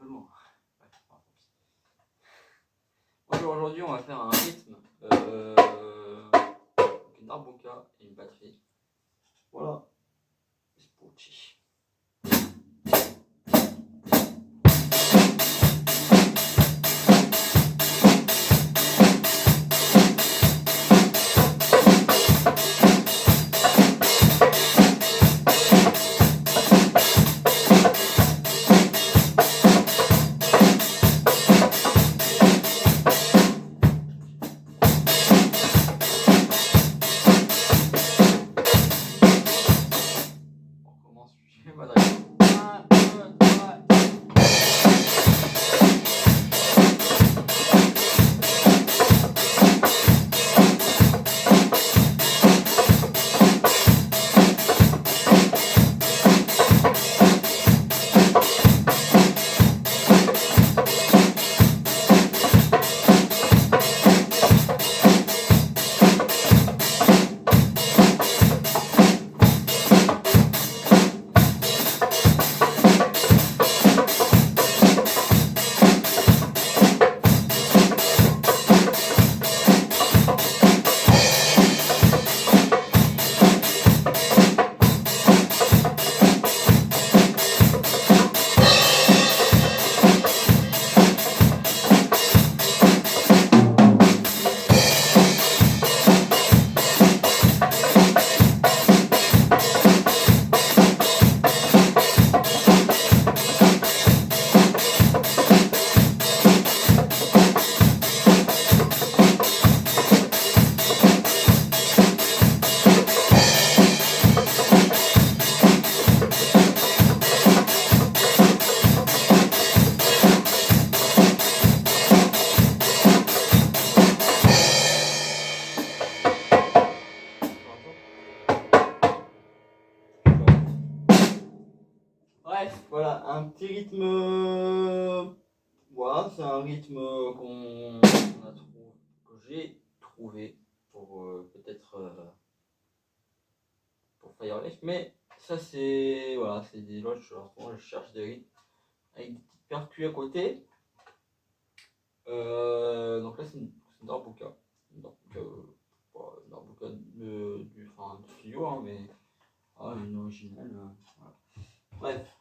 peu loin. Ouais, bonjour, aujourd'hui on va faire un rythme, une darbuka et une batterie. Voilà, Spooky. Bref, voilà, un petit rythme. Voilà, c'est un rythme que j'ai trouvé pour peut-être pour Firelife, mais ça c'est voilà, c'est des loges. Je cherche des rythmes avec des petites percus à côté. Donc là c'est une darbuka, une darbuka du studio, hein, mais une originale. Voilà. Bref.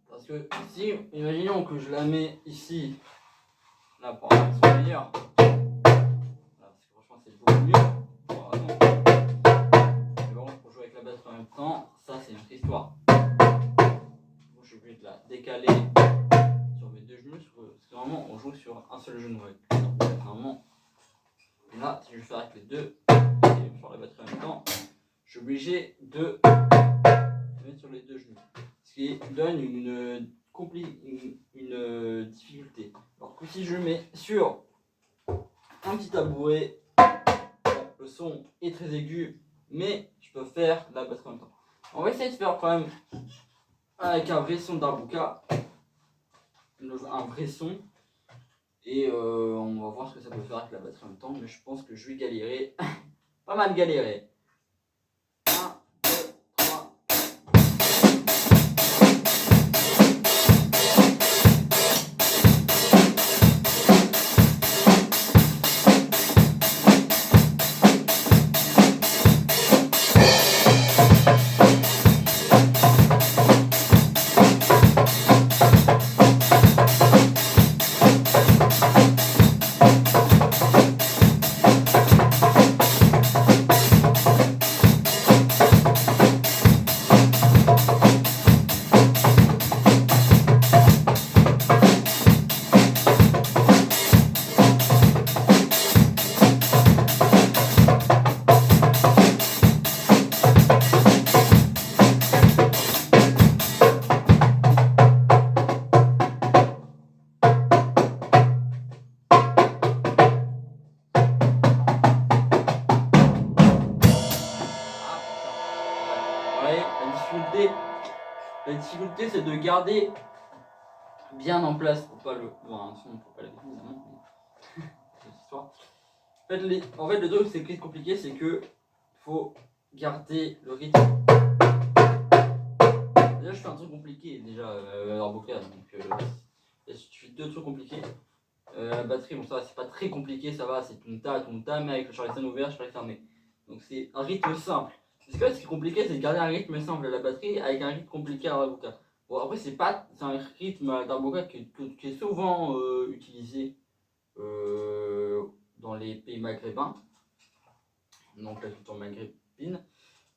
Parce que si, imaginons que je la mets ici, là pour un son meilleur, parce que franchement c'est beaucoup mieux. Voilà, mais par contre pour jouer avec la basse en même temps, ça c'est une autre histoire. Donc, je suis obligé de la décaler sur mes deux genoux, parce que normalement on joue sur un seul genou avec normalement. Là, si je veux faire avec les deux, et sur la batterie en même temps, je suis obligé de mettre sur les deux genoux. Ce qui donne une difficulté. Alors que si je mets sur un petit tabouret, le son est très aigu, mais je peux faire la batterie en même temps. On va essayer de faire quand même avec un vrai son darbuka, un vrai son, et on va voir ce que ça peut faire avec la batterie en même temps, mais je pense que je vais galérer, pas mal galérer. La difficulté, c'est de garder bien en place pour pas le. Bon, un son, faut pas l'habiter évidemment, mais c'est histoire. En fait, le truc, c'est que compliqué, c'est que faut garder le rythme Déjà, je fais un truc compliqué, déjà, darbuka. Donc, je fais 2 trucs compliqués. La batterie, bon, ça va, c'est pas très compliqué, ça va, c'est tonta, mais avec le charleston ouvert, charleston fermé. Donc, c'est un rythme simple. Ce qui est compliqué, c'est de garder un rythme simple à la batterie avec un rythme compliqué à la darbuka. Bon, après, c'est un rythme à la darbuka qui est souvent utilisé dans les pays maghrébins, donc la culture maghrébine,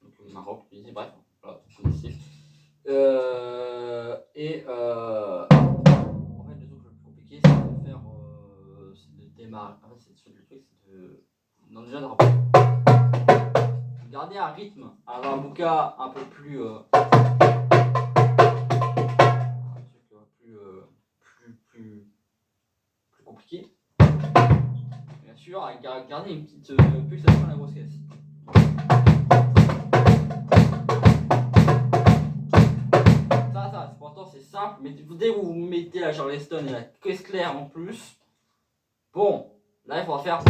donc Maroc, Tunisie, bref, voilà, vous connaissez. En fait, le truc le plus compliqué, c'est de faire, c'est de démarrer. En fait, le truc, c'est de, non, déjà de garder un rythme à la darbuka un peu plus, plus compliqué. Bien sûr, à garder une petite pulsation à la grosse caisse. Ça, c'est important, c'est simple, mais dès que vous mettez la charleston et la caisse claire en plus, bon, là il faudra faire.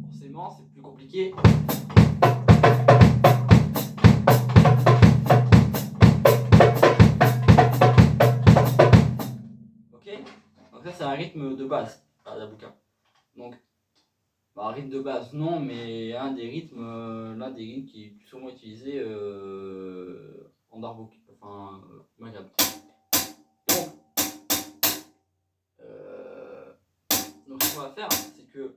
Forcément, c'est plus compliqué. Ok? Donc ça, c'est un rythme de base à la darbuka. Donc, un rythme de base, non, mais l'un des rythmes qui est plus souvent utilisé en darbuka, enfin, maghreb. Donc, ce qu'on va faire, c'est que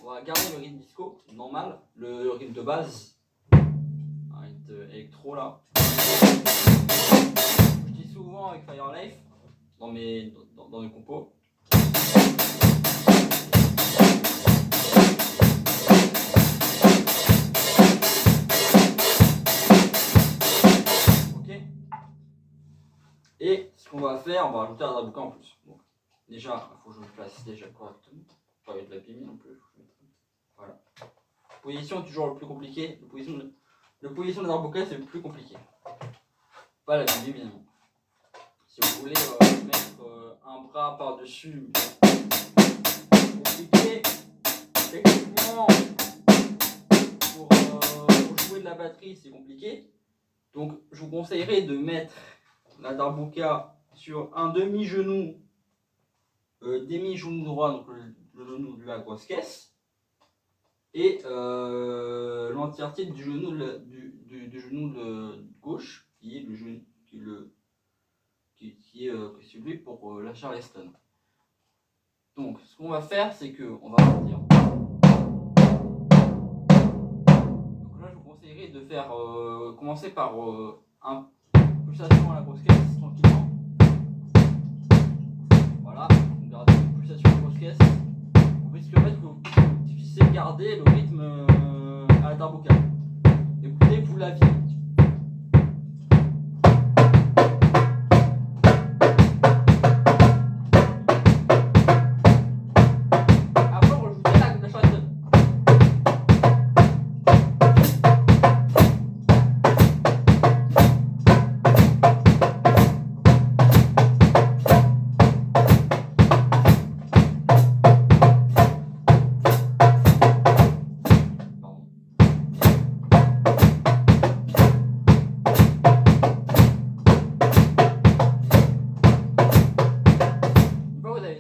on va garder le rythme disco normal, le rythme de base, un rythme électro là. Je dis souvent avec Firelife dans mes compos. Et ce qu'on va faire, on va rajouter un darbuka en plus. Donc, déjà, il faut que je me place déjà correctement. Pas avec la pimine non plus. Voilà. Position est toujours le plus compliqué. La position de darbuka, c'est le plus compliqué. Pas la pimine, évidemment. Si vous voulez mettre un bras par-dessus, compliqué. Techniquement, pour jouer de la batterie, c'est compliqué. Donc, je vous conseillerais de mettre la darbuka sur un demi-genou, demi-genou droit, donc le genou de la grosse caisse, et l'entièreté du genou du genou gauche, qui est le genou qui est celui pour la charleston. Donc, ce qu'on va faire, c'est que on va partir. Donc là, je vous conseillerais de faire commencer par un pulsation à la grosse caisse tranquillement. Voilà, vous gardez une pulsation à la grosse caisse. Vous risquez en fait que vous puissiez garder le rythme à la darbuka. Écoutez, vous l'aviez. Après, rejoutez la charleston.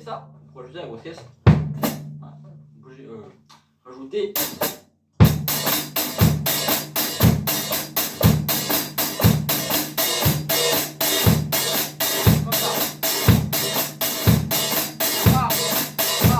Ça, pour rajouter la grosse caisse, voilà. Rajouter. Comme ça. Ah, ah, ah, ah.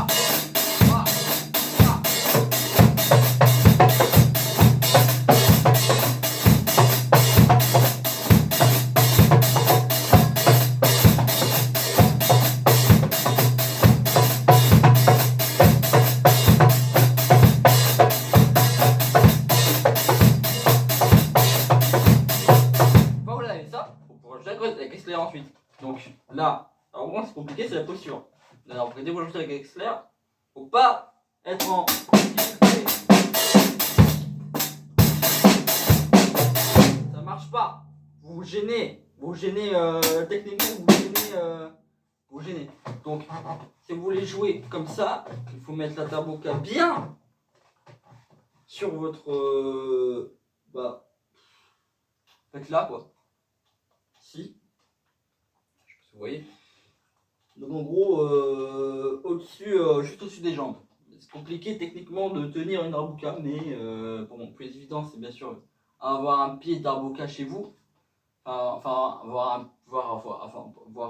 La caisse claire ensuite. Donc là, alors moi c'est compliqué, c'est la posture. Alors dès que vous ajoutez la caisse claire, faut pas être en difficulté. Ça marche pas. Vous vous gênez techniquement, vous gênez. Donc si vous voulez jouer comme ça, il faut mettre la darbuka bien sur votre bah, faites-la quoi. Si, je sais pas si vous voyez. Donc en gros, au-dessus, juste au-dessus des jambes. C'est compliqué techniquement de tenir une darbuka, mais bon, plus évident, c'est bien sûr avoir un pied de darbuka chez vous. Enfin, avoir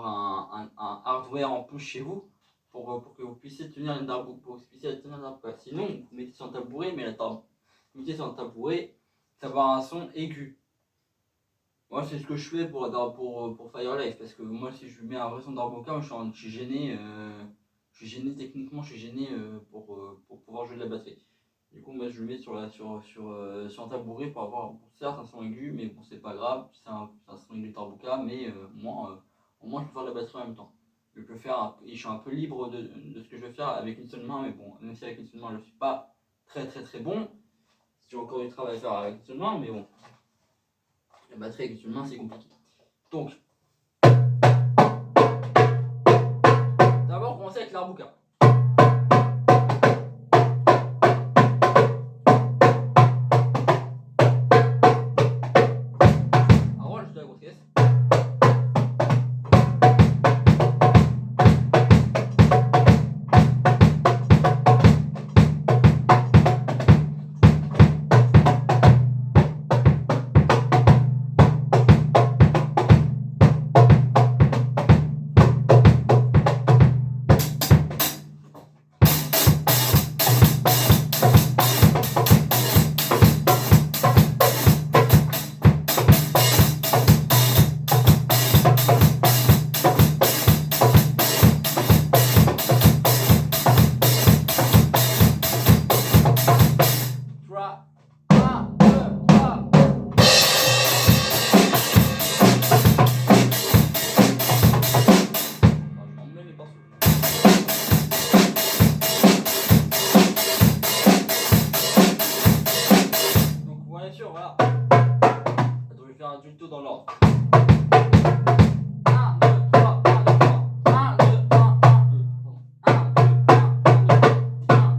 un hardware en plus chez vous pour que vous puissiez tenir une darbuka. Sinon, vous mettez sur un tabouret, mais vous mettez sur un tabouret, ça va avoir un son aigu. Moi, c'est ce que je fais pour Fire Life, parce que moi, si je mets un vrai son darbuka, je suis gêné. Je suis gêné techniquement, je suis gêné pour pouvoir jouer de la batterie. Du coup, moi je le mets sur un tabouret pour avoir, certes, un son aigu, mais bon, c'est pas grave, c'est un son aigu de darbuka, mais au moins je peux faire de la batterie en même temps. Je suis un peu libre de ce que je vais faire avec une seule main, mais bon, même si avec une seule main je ne suis pas très bon, j'ai encore du travail à faire avec une seule main, mais bon, la batterie avec une seule main c'est compliqué. Donc, d'abord, commencer avec la darbuka. Du tout dans l'ordre. 1, 2, 3, 1, 2, 3. 1, 2, 1, 1, 2. 1, 2, 1, 1, 2, 3. 1, 2, 1, 1, 2,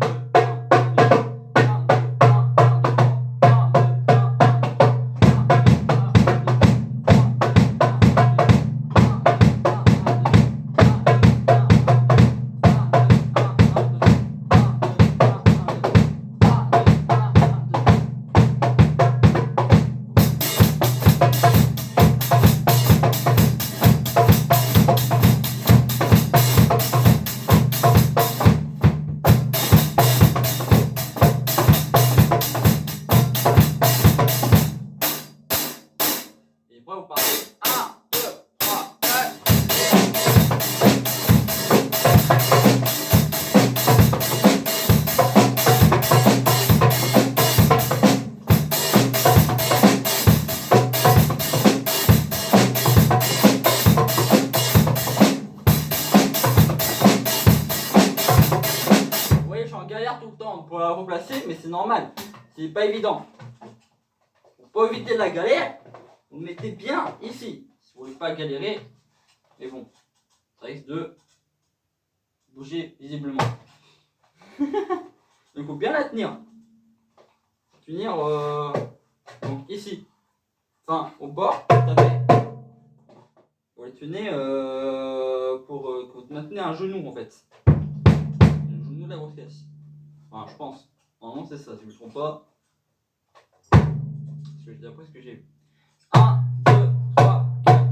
tout le temps pour la remplacer, mais c'est normal, c'est pas évident. Pour éviter la galère, vous mettez bien ici. Si vous voulez pas galérer, mais bon, ça risque de bouger visiblement. Donc il faut bien la tenir. Tenir donc ici. Enfin, au bord, vous les tenez pour que vous maintenez un genou en fait. Le genou de la grosse caisse. Enfin, je pense. Normalement, c'est ça, si je ne me trompe pas. Parce que d'après ce que j'ai vu. 1, 2, 3, 4.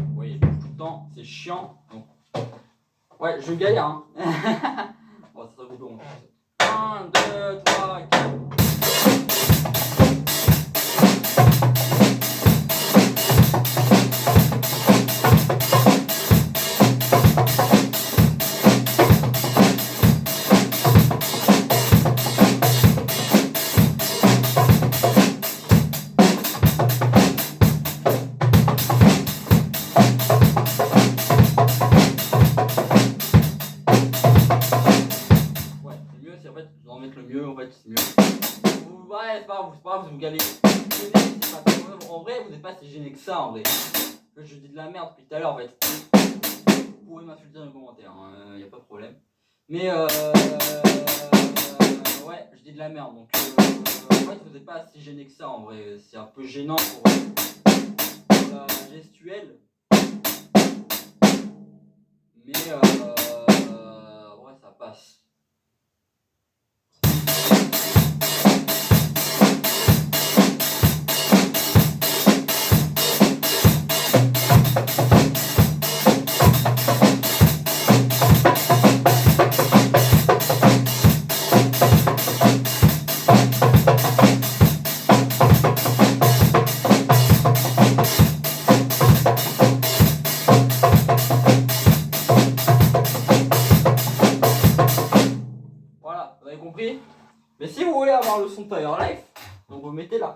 Vous voyez, tout le temps, c'est chiant. Donc, ouais, je galère. Hein. Bon, ça sera beaucoup long. 1, 2, 3, 4. Le mieux en fait, c'est mieux. Ouais, c'est pas grave, vous galérez. C'est pas trop en vrai, vous n'êtes pas si gêné que ça, en vrai. Je dis de la merde depuis tout à l'heure, en fait. Vous pouvez m'insulter dans les commentaires, y a pas de problème. Mais ouais, je dis de la merde, donc en fait, vous n'êtes pas si gêné que ça, en vrai. C'est un peu gênant pour la gestuelle. Mais ouais, ça passe. Voilà, vous avez compris? Mais si vous voulez avoir le son Fire Life, donc vous mettez là.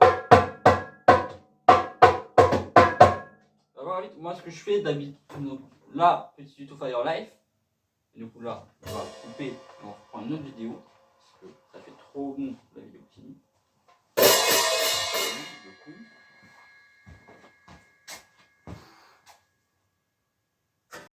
Alors, moi ce que je fais d'habitude, là, petit tuto Fire Life, et du coup là, on va couper, on reprend une autre vidéo.